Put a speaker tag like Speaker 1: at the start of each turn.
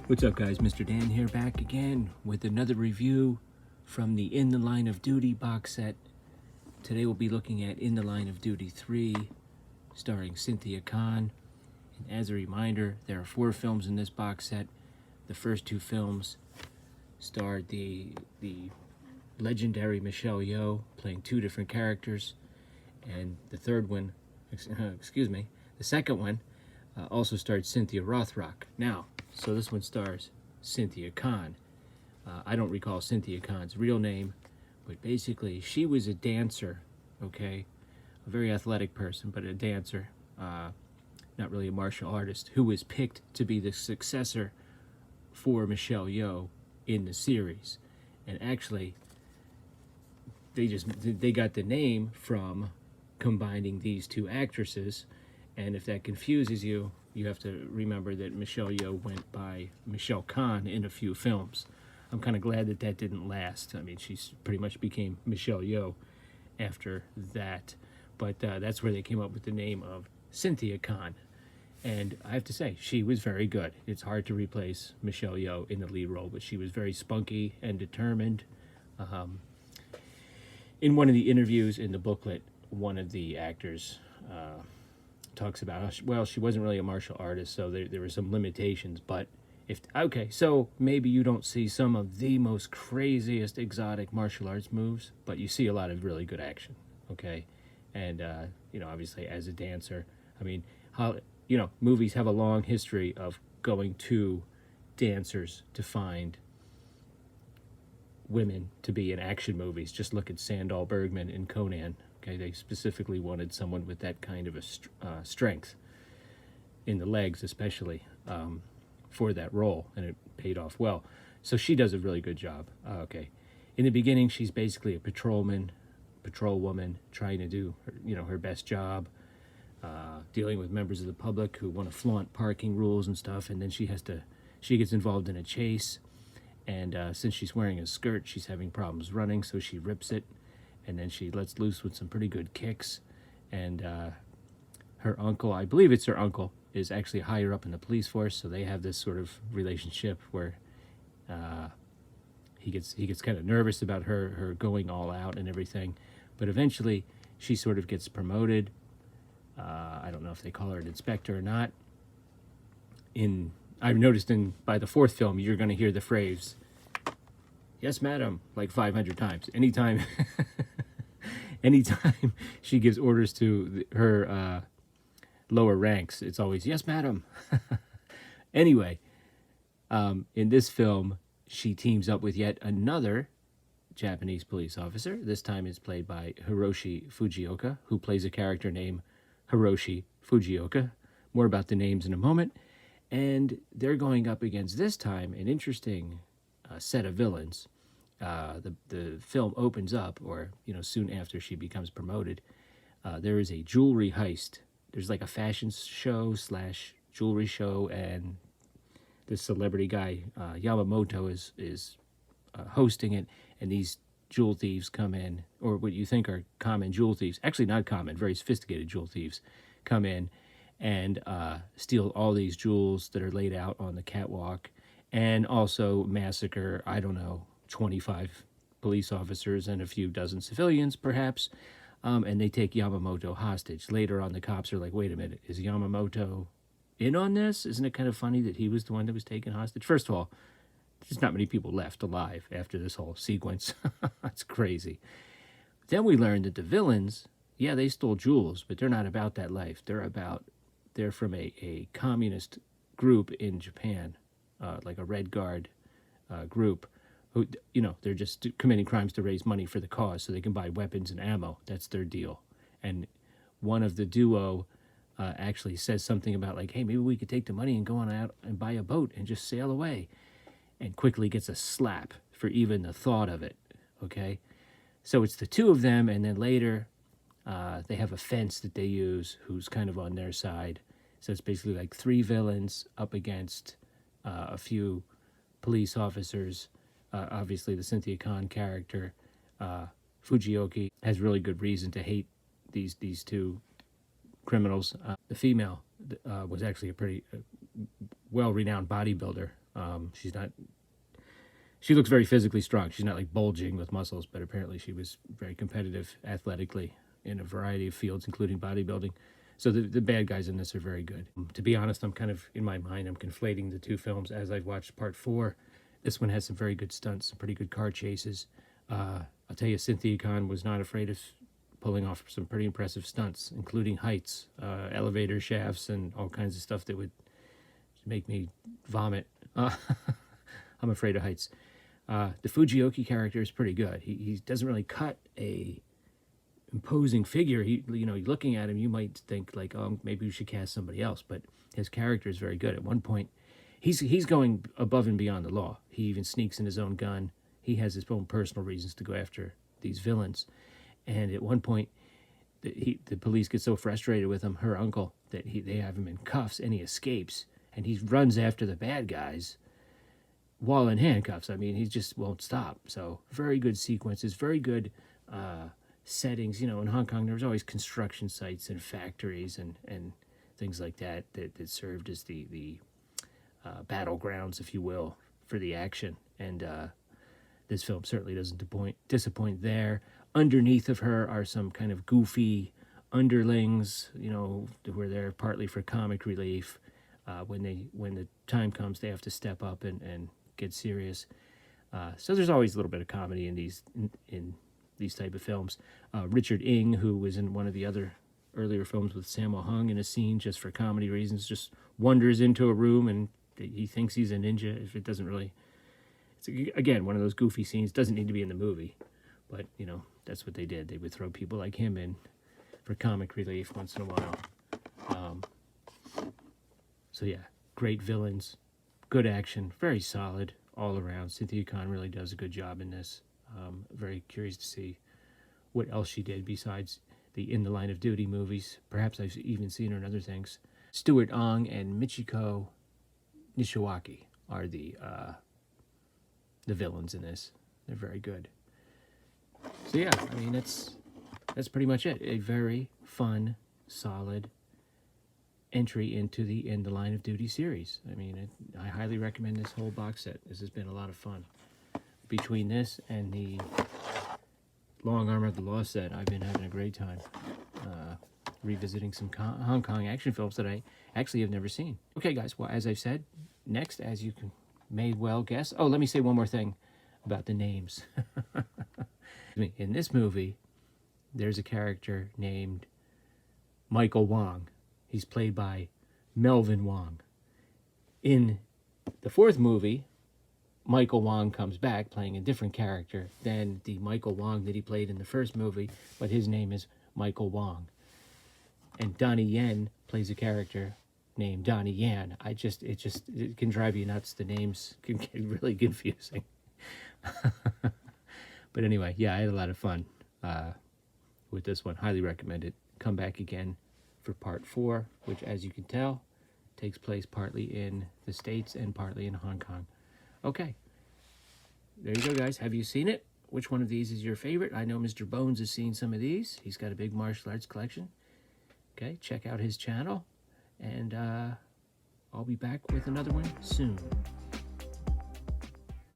Speaker 1: What's up, guys? Mr. Dan here, back again with another review from the In the Line of Duty box set. Today we'll be looking at In the Line of Duty 3, starring Cynthia Khan. And as a reminder, there are 4 films in this box set. The first 2 films starred the legendary Michelle Yeoh playing 2 different characters, and the third one, the second one also starred Cynthia Rothrock. Now, so this one stars Cynthia Khan. I don't recall Cynthia Khan's real name, but basically she was a dancer, okay? A very athletic person, but a dancer, not really a martial artist, who was picked to be the successor for Michelle Yeoh in the series. And actually, they got the name from combining these 2 actresses. And if that confuses you, you have to remember that Michelle Yeoh went by Michelle Khan in a few films. I'm kind of glad that that didn't last. I mean, she pretty much became Michelle Yeoh after that. But that's where they came up with the name of Cynthia Khan. And I have to say, she was very good. It's hard to replace Michelle Yeoh in the lead role, but she was very spunky and determined. In one of the interviews in the booklet, one of the actors talks about how she wasn't really a martial artist, so there were some limitations. But so maybe you don't see some of the most craziest exotic martial arts moves, but you see a lot of really good action, okay? And obviously as a dancer, I mean, movies have a long history of going to dancers to find women to be in action movies. Just look at Sandahl Bergman in Conan. Okay, they specifically wanted someone with that kind of a strength in the legs, especially for that role, and it paid off well. So she does a really good job. Okay, in the beginning, she's basically a patrolwoman, trying to do her best job, dealing with members of the public who want to flaunt parking rules and stuff. And then she gets involved in a chase, and since she's wearing a skirt, she's having problems running, so she rips it. And then she lets loose with some pretty good kicks. And her uncle, I believe it's her uncle, is actually higher up in the police force. So they have this sort of relationship where he gets kind of nervous about her going all out and everything. But eventually she sort of gets promoted. I don't know if they call her an inspector or not. I've noticed by the 4th film, you're going to hear the phrase, "Yes, madam," like 500 times. Anytime she gives orders to her lower ranks, it's always, "Yes, madam." Anyway, in this film, she teams up with yet another Japanese police officer. This time it's played by Hiroshi Fujioka, who plays a character named Hiroshi Fujioka. More about the names in a moment. And they're going up against, this time, an interesting set of villains. The film opens up, or soon after she becomes promoted, there is a jewelry heist. There's like a fashion show / jewelry show, and this celebrity guy Yamamoto is hosting it, and these jewel thieves come in, or what you think are common jewel thieves, actually not common, very sophisticated jewel thieves, come in and steal all these jewels that are laid out on the catwalk, and also massacre, 25 police officers and a few dozen civilians, perhaps, and they take Yamamoto hostage. Later on, the cops are like, wait a minute, is Yamamoto in on this? Isn't it kind of funny that he was the one that was taken hostage? First of all, there's not many people left alive after this whole sequence. That's crazy. Then we learned that the villains, yeah, they stole jewels, but they're not about that life. They're from a communist group in Japan, like a Red Guard group, who, they're just committing crimes to raise money for the cause so they can buy weapons and ammo. That's their deal. And one of the duo actually says something about like, hey, maybe we could take the money and go on out and buy a boat and just sail away, and quickly gets a slap for even the thought of it, okay? So it's the 2 of them, and then later they have a fence that they use who's kind of on their side. So it's basically like 3 villains up against a few police officers. Obviously, the Cynthia Khan character, Fujioka, has really good reason to hate these 2 criminals. The female was actually a pretty well-renowned bodybuilder. She's not. She looks very physically strong. She's not like bulging with muscles, but apparently she was very competitive athletically in a variety of fields, including bodybuilding. So the bad guys in this are very good. To be honest, I'm kind of, in my mind, I'm conflating the two films as I've watched part 4. This one has some very good stunts, some pretty good car chases. I'll tell you, Cynthia Khan was not afraid of pulling off some pretty impressive stunts, including heights, elevator shafts, and all kinds of stuff that would make me vomit. I'm afraid of heights. The Fujioka character is pretty good. He doesn't really cut a imposing figure. Looking at him, you might think like, oh, maybe we should cast somebody else. But his character is very good. At one point, he's going above and beyond the law. He even sneaks in his own gun. He has his own personal reasons to go after these villains. And at one point, the police get so frustrated with him, her uncle, that they have him in cuffs, and he escapes. And he runs after the bad guys while in handcuffs. I mean, he just won't stop. So very good sequences, very good settings. In Hong Kong, there was always construction sites and factories and things like that served as the battlegrounds, if you will, for the action. And this film certainly doesn't disappoint there. Underneath of her are some kind of goofy underlings, who are there partly for comic relief. When the time comes, they have to step up and get serious. So there's always a little bit of comedy in these type of films. Richard Ng, who was in one of the other earlier films with Sammo Hung, in a scene just for comedy reasons, just wanders into a room and he thinks he's a ninja. If it doesn't really, it's again one of those goofy scenes. Doesn't need to be in the movie, but that's what they did. They would throw people like him in for comic relief once in a while. So yeah, great villains, good action, very solid all around. Cynthia Khan really does a good job in this. Very curious to see what else she did besides the In the Line of Duty movies. Perhaps I've even seen her in other things. Stuart Ong and Michiko Nishiwaki are the villains in this. They're very good. So yeah, I mean that's pretty much it. A very fun, solid entry into the In the Line of Duty series. I mean, I highly recommend this whole box set. This has been a lot of fun. Between this and the Long Arm of the Law set, I've been having a great time revisiting some Hong Kong action films that I actually have never seen. Okay, guys, well, as I've said, next, as you may well guess... Oh, let me say one more thing about the names. In this movie, there's a character named Michael Wong. He's played by Melvin Wong. In the fourth movie, Michael Wong comes back playing a different character than the Michael Wong that he played in the first movie, but his name is Michael Wong. And Donnie Yen plays a character named Donnie Yan. It can drive you nuts. The names can get really confusing. But anyway, yeah, I had a lot of fun with this one. Highly recommend it. Come back again for part 4, which, as you can tell, takes place partly in the States and partly in Hong Kong. Okay, there you go, guys. Have you seen it? Which one of these is your favorite? I know Mr. Bones has seen some of these. He's got a big martial arts collection. Okay, check out his channel, and I'll be back with another one soon.